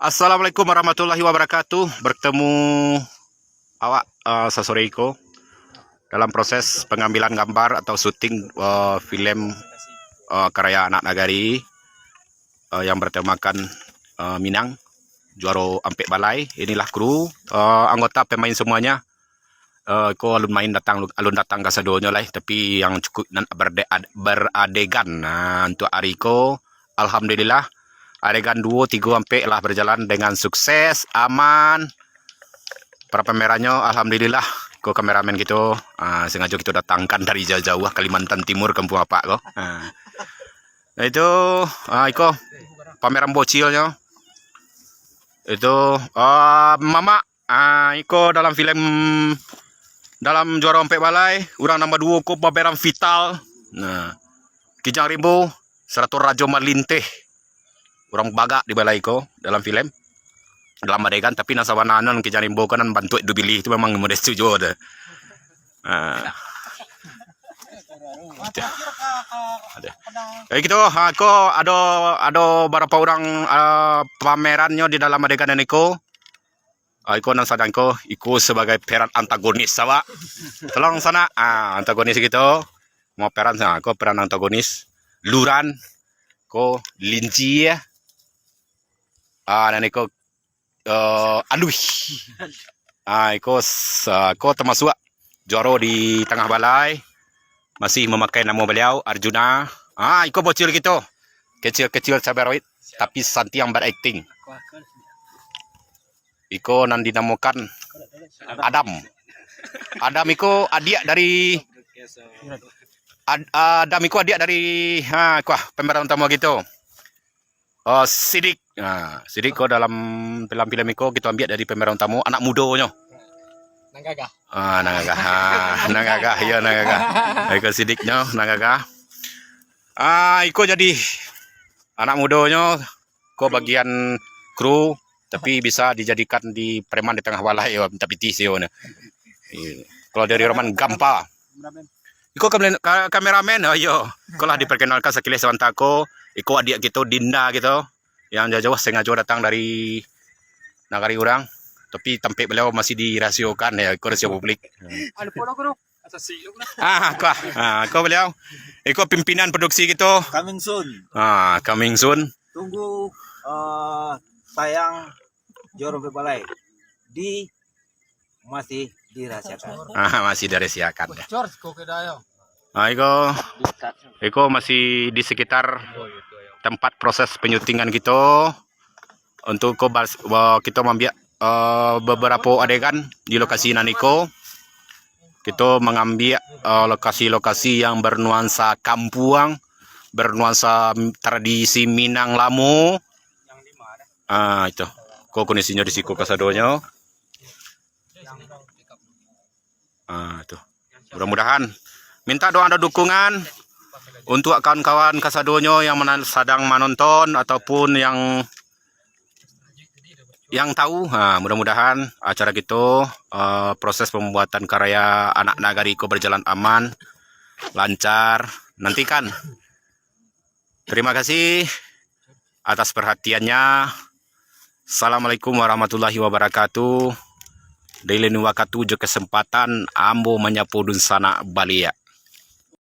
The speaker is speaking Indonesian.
Assalamualaikum warahmatullahi wabarakatuh. Bertemu awak sasore iko dalam proses pengambilan gambar atau syuting film karya anak nagari yang bertemakan Minang Juara Ampek Balai. Inilah kru anggota pemain semuanya. Ko alun datang ke sadonya lah, tapi yang cukup beradegan. Nah, untuk hari ko alhamdulillah adegan 2, 3 sampai lah berjalan dengan sukses, aman. Para pemerannya alhamdulillah, ko kameramen gitu sengaja kita datangkan dari jauh-jauh Kalimantan Timur, kampung apa kok. Nah, itu iko pameran bocilnya. Itu mama iko dalam film dalam Juara Ampek Balai, orang nomor 2 ko pameran vital. Nah, Kijang Rimbo, Seratur Rajo Malinteh. Orang baga di balai ko dalam film dalam adegan, tapi nasabananon Kijang Rimbo kan bantu itu pilih itu memang modest setuju ada. Kayak gitu, aku ada beberapa orang pamerannya di dalam adegan ini ko. Iko nang sadang ko, iko sebagai peran antagonis sawa. Tolong sana antagonis gitu. Mau peran sana, aku peran antagonis. Luran ko Linci ya. Dan iko aduh. Iko termasuk juara di tengah balai. Masih memakai nama beliau Arjuna. Iko bocil gitu. Kecil-kecil cabai tapi Santi yang berakting. Iko nan dinamakan Adam. Adam iko adik dari pemeran utama gitu. Sidik. Sidik ko dalam film-film iko kita ambil dari pemeran utama anak mudanya. Nanggagah. Nanggagah ya nanggagah. Iko sidiknya nanggagah. Iko jadi anak mudanya ko bagian kru. Tapi bisa dijadikan di preman di tengah balai ya, minta piti sih. Kalau dari Roman Gampa, iko kameramen, ayo, kalau diperkenalkan sekilas sewantako, iko adik gitu Dinda gitu, yang jauh sengaja datang dari nagari orang, tapi tempat beliau masih dirahasiakan ya, iko rahasia publik. Kau beliau, iko pimpinan produksi gitu. Coming soon. Coming soon. Tunggu tayang Juara Ampek Balai masih dirahasiakan. Masih dirahasiakan. George kok kedayo. Iko masih di sekitar tempat proses penyutingan gitu. Untuk kita membiak beberapa adegan di lokasi Naniko. Kita mengambil lokasi-lokasi yang bernuansa kampuang, bernuansa tradisi Minang Lamu. Itu. Kok kondisinya di siku kasadonya. Itu. Mudah-mudahan minta doa dan dukungan untuk kawan-kawan kasadonya yang sedang menonton ataupun yang tahu. Mudah-mudahan acara gitu proses pembuatan karya anak nagari ko berjalan aman, lancar. Nantikan. Terima kasih atas perhatiannya. Assalamualaikum warahmatullahi wabarakatuh. Dailin wakatu je kesempatan ambo menyapu dun sana Balia.